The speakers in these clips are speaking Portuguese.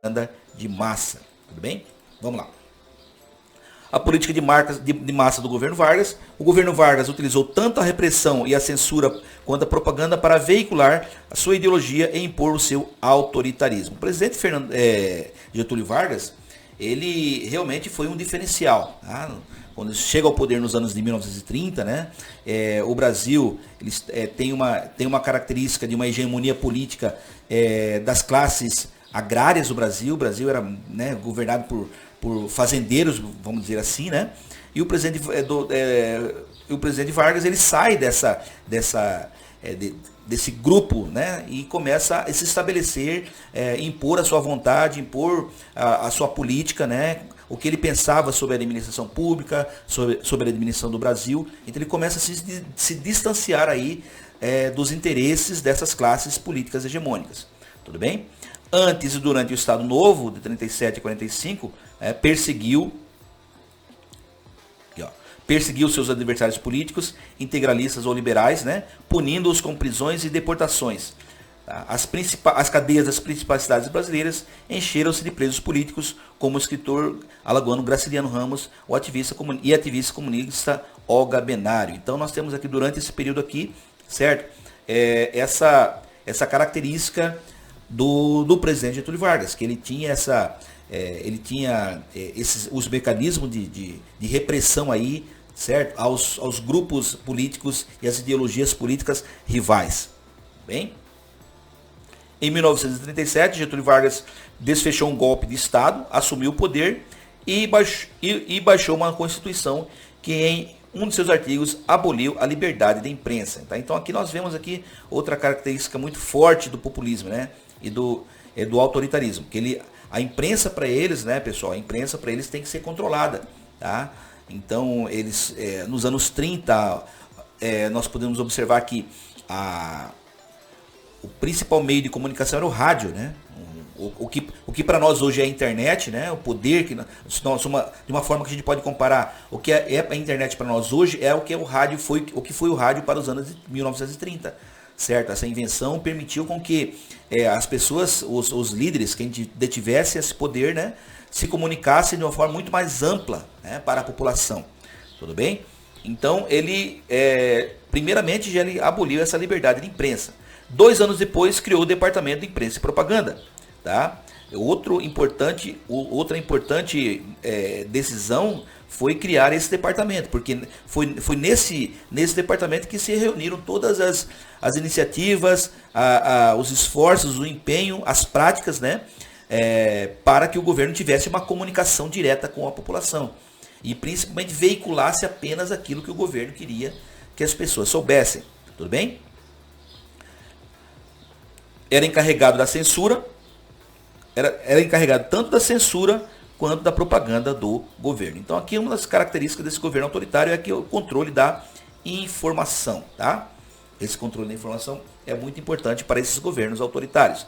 propaganda de massa. Tudo bem? Vamos lá. A política de massa do governo Vargas. O governo Vargas utilizou tanto a repressão e a censura quanto a propaganda para veicular a sua ideologia e impor o seu autoritarismo. O presidente Getúlio Vargas, ele realmente foi um diferencial. Tá? Quando chega ao poder nos anos de 1930, né, o Brasil tem uma característica de uma hegemonia política das classes agrárias do Brasil. O Brasil era, né, governado por fazendeiros, vamos dizer assim, né? E o presidente Vargas, ele sai desse grupo, né? E começa a se estabelecer, impor a sua vontade, impor a sua política, né? O que ele pensava sobre a administração pública, sobre a administração do Brasil. Então ele começa a se distanciar aí dos interesses dessas classes políticas hegemônicas. Tudo bem? Antes e durante o Estado Novo, de 37 a 45, perseguiu seus adversários políticos, integralistas ou liberais, né, punindo-os com prisões e deportações. Tá? As cadeias das principais cidades brasileiras encheram-se de presos políticos, como o escritor alagoano Graciliano Ramos ativista comunista Olga Benário. Então nós temos aqui, durante esse período aqui, certo? Essa característica do presidente Getúlio Vargas, que ele tinha os mecanismos de repressão aí, certo? Aos grupos políticos e às ideologias políticas rivais. Bem? Em 1937, Getúlio Vargas desfechou um golpe de Estado, assumiu o poder e baixou uma Constituição que, em um de seus artigos, aboliu a liberdade de imprensa. Tá? Então aqui nós vemos aqui outra característica muito forte do populismo, né? E do autoritarismo. Que a imprensa para eles, né, pessoal, a imprensa para eles tem que ser controlada. Tá? Então, eles, nos anos 30, nós podemos observar que o principal meio de comunicação era o rádio, né? O que para nós hoje é a internet, né? O poder que de uma forma que a gente pode comparar o que é a internet para nós hoje é o que foi o rádio para os anos de 1930, certo? Essa invenção permitiu com que as pessoas, os líderes, quem detivesse esse poder, né, se comunicassem de uma forma muito mais ampla, né, para a população. Tudo bem? Então ele primeiramente ele aboliu essa liberdade de imprensa. 2 anos depois criou o Departamento de Imprensa e Propaganda. Tá? Outra importante decisão foi criar esse departamento, porque foi nesse departamento que se reuniram todas as iniciativas, os esforços, o empenho, as práticas, né, para que o governo tivesse uma comunicação direta com a população e principalmente veiculasse apenas aquilo que o governo queria que as pessoas soubessem. Tudo bem? Era encarregado da censura. Era encarregado tanto da censura quanto da propaganda do governo. Então aqui uma das características desse governo autoritário é que o controle da informação. Tá? Esse controle da informação é muito importante para esses governos autoritários.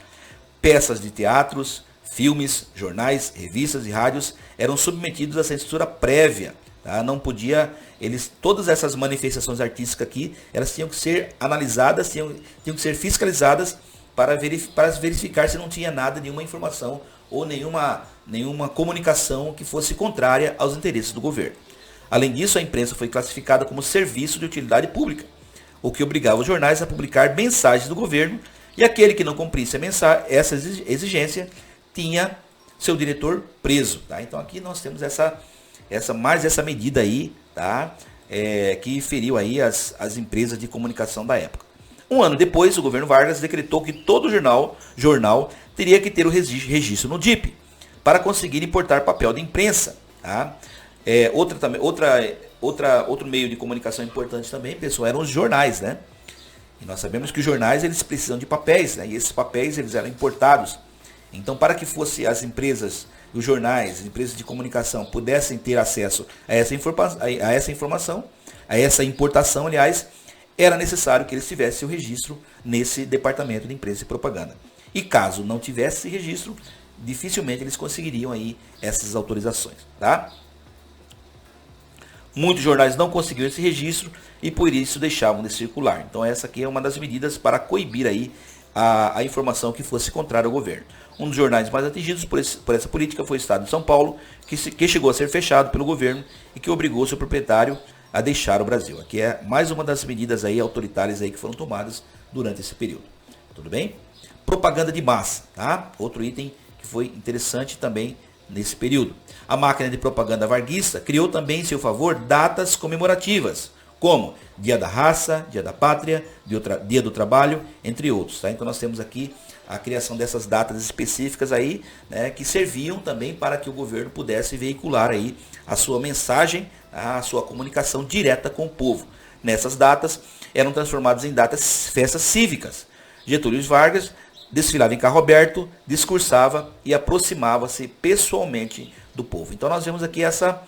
Peças de teatros, filmes, jornais, revistas e rádios eram submetidos à censura prévia. Tá? Não podia, todas essas manifestações artísticas aqui, elas tinham que ser analisadas, tinham que ser fiscalizadas para verificar se não tinha nada, nenhuma informação ou nenhuma comunicação que fosse contrária aos interesses do governo. Além disso, a imprensa foi classificada como serviço de utilidade pública, o que obrigava os jornais a publicar mensagens do governo, e aquele que não cumprisse essa exigência tinha seu diretor preso. Tá? Então aqui nós temos mais essa medida aí, tá? Que feriu aí as empresas de comunicação da época. Um ano depois, o governo Vargas decretou que todo jornal teria que ter o registro no DIP para conseguir importar papel de imprensa. Tá? Outro meio de comunicação importante também, pessoal, eram os jornais, né? E nós sabemos que os jornais eles precisam de papéis, né? E esses papéis eles eram importados. Então, para que fosse as empresas, os jornais, as empresas de comunicação pudessem ter acesso a essa informação, a essa importação, aliás, era necessário que eles tivessem o registro nesse departamento de imprensa e propaganda. E caso não tivesse esse registro, dificilmente eles conseguiriam aí essas autorizações. Tá? Muitos jornais não conseguiram esse registro e por isso deixavam de circular. Então essa aqui é uma das medidas para coibir aí a informação que fosse contrária ao governo. Um dos jornais mais atingidos por essa política foi o Estado de São Paulo, que chegou a ser fechado pelo governo e que obrigou seu proprietário a deixar o Brasil. Aqui é mais uma das medidas aí autoritárias aí que foram tomadas durante esse período. Tudo bem? Propaganda de massa, tá? Outro item que foi interessante também nesse período. A máquina de propaganda varguista criou também em seu favor datas comemorativas, como Dia da Raça, Dia da Pátria, Dia do Trabalho, entre outros. Tá? Então nós temos aqui a criação dessas datas específicas aí, né, que serviam também para que o governo pudesse veicular aí a sua mensagem, a sua comunicação direta com o povo. Nessas datas eram transformadas em festas cívicas. Getúlio Vargas desfilava em carro aberto, discursava e aproximava-se pessoalmente do povo. Então nós vemos aqui essa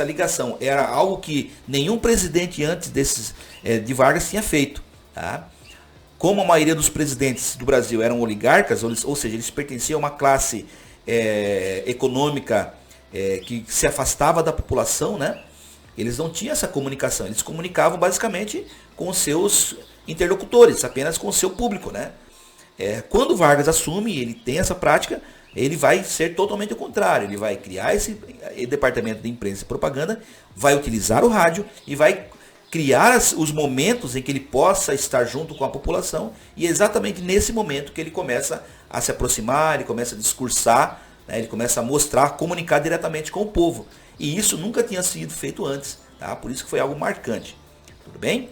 ligação. Era algo que nenhum presidente antes de Vargas tinha feito. Tá? Como a maioria dos presidentes do Brasil eram oligarcas, ou seja, eles pertenciam a uma classe econômica que se afastava da população, né? Eles não tinham essa comunicação. Eles comunicavam basicamente com os seus interlocutores, apenas com o seu público, né? Quando Vargas assume, ele tem essa prática, ele vai ser totalmente o contrário. Ele vai criar esse departamento de imprensa e propaganda, vai utilizar o rádio e vai criar os momentos em que ele possa estar junto com a população, e é exatamente nesse momento que ele começa a se aproximar, ele começa a discursar, né, ele começa a mostrar, comunicar diretamente com o povo. E isso nunca tinha sido feito antes, tá? Por isso que foi algo marcante. Tudo bem?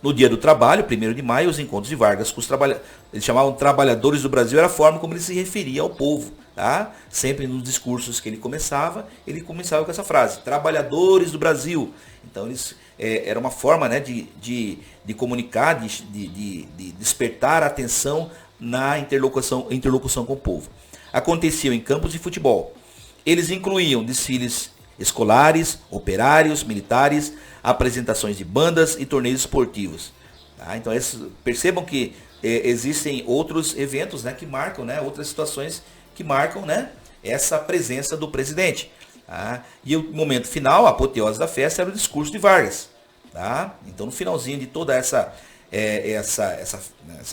No Dia do Trabalho, 1º de maio, os encontros de Vargas com os trabalhadores, eles chamavam trabalhadores do Brasil, era a forma como ele se referia ao povo. Tá? Sempre nos discursos que ele começava com essa frase, trabalhadores do Brasil. Então era uma forma, né, de comunicar, de despertar a atenção na interlocução com o povo. Aconteciam em campos de futebol. Eles incluíam desfiles escolares, operários, militares, apresentações de bandas e torneios esportivos. Tá? Então percebam que existem outros eventos, né, que marcam, né, outras situações que marcam, né, essa presença do presidente. Tá? E o momento final, a apoteose da festa, era o discurso de Vargas. Tá? Então no finalzinho de toda essa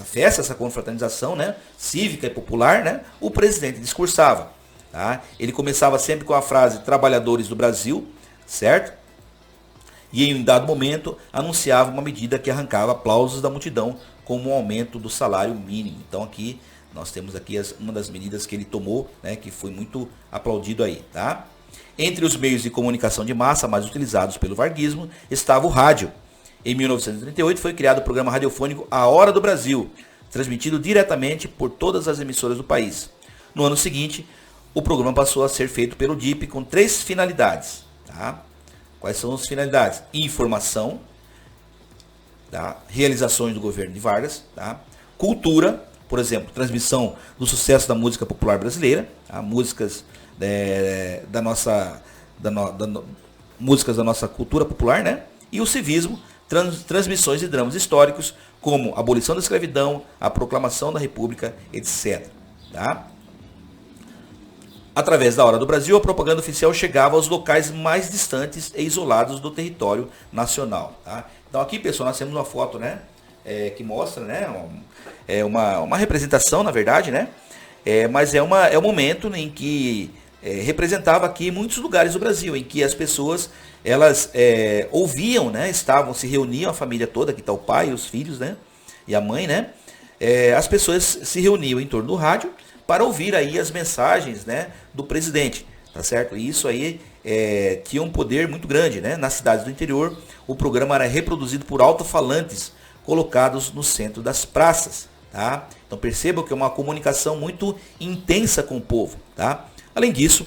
festa, essa confraternização, né, cívica e popular, né, o presidente discursava. Tá? Ele começava sempre com a frase trabalhadores do Brasil, certo? E em um dado momento anunciava uma medida que arrancava aplausos da multidão, como um aumento do salário mínimo. Então aqui nós temos aqui uma das medidas que ele tomou, né, que foi muito aplaudido aí. Tá? Entre os meios de comunicação de massa mais utilizados pelo varguismo estava o rádio. Em 1938 foi criado o programa radiofônico A Hora do Brasil, transmitido diretamente por todas as emissoras do país. No ano seguinte, o programa passou a ser feito pelo DIP com 3 finalidades. Tá? Quais são as finalidades? Informação, tá? Realizações do governo de Vargas, tá? Cultura, por exemplo, transmissão do sucesso da música popular brasileira, tá? Músicas músicas da nossa cultura popular, né? E o civismo, transmissões de dramas históricos, como a abolição da escravidão, a proclamação da República, etc. Tá? Através da Hora do Brasil, a propaganda oficial chegava aos locais mais distantes e isolados do território nacional. Tá? Então aqui, pessoal, nós temos uma foto, né, que mostra, né, uma representação, na verdade, né, mas é um momento em que representava aqui muitos lugares do Brasil, em que as pessoas elas ouviam, né, se reuniam, a família toda, aqui está o pai, os filhos, né, e a mãe, né, as pessoas se reuniam em torno do rádio para ouvir aí as mensagens, né, do presidente, tá certo? E isso aí tinha um poder muito grande, né? Nas cidades do interior, o programa era reproduzido por alto-falantes colocados no centro das praças, tá? Então percebam que é uma comunicação muito intensa com o povo, tá? Além disso,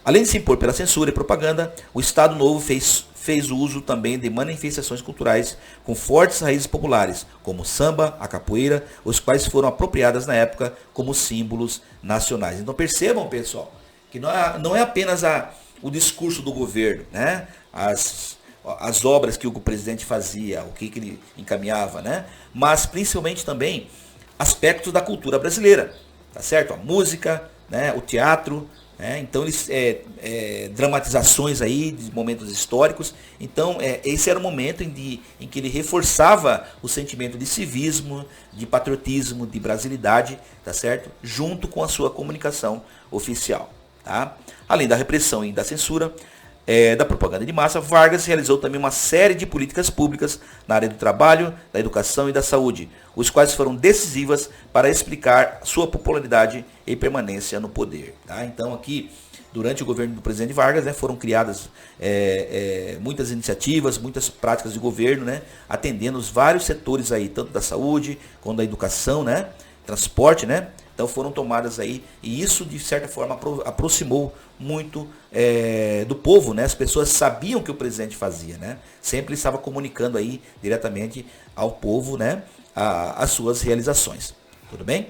além de se impor pela censura e propaganda, o Estado Novo fez uso também de manifestações culturais com fortes raízes populares, como o samba, a capoeira, os quais foram apropriadas na época como símbolos nacionais. Então percebam, pessoal, que não é apenas o discurso do governo, né? As obras que o presidente fazia, o que ele encaminhava, né? Mas principalmente também aspectos da cultura brasileira, tá certo? A música, né? O teatro, Então, eles dramatizações aí de momentos históricos. Então, esse era o momento em que ele reforçava o sentimento de civismo, de patriotismo, de brasilidade, tá certo? Junto com a sua comunicação oficial. Tá? Além da repressão e da censura, da propaganda de massa, Vargas realizou também uma série de políticas públicas na área do trabalho, da educação e da saúde, os quais foram decisivas para explicar sua popularidade e permanência no poder. Tá? Então aqui, durante o governo do presidente Vargas, foram criadas muitas iniciativas, muitas práticas de governo, atendendo os vários setores aí, tanto da saúde, quanto da educação, transporte, Então foram tomadas aí, e isso de certa forma aproximou muito do povo, As pessoas sabiam o que o presidente fazia, Sempre estava comunicando aí diretamente ao povo, as suas realizações. Tudo bem?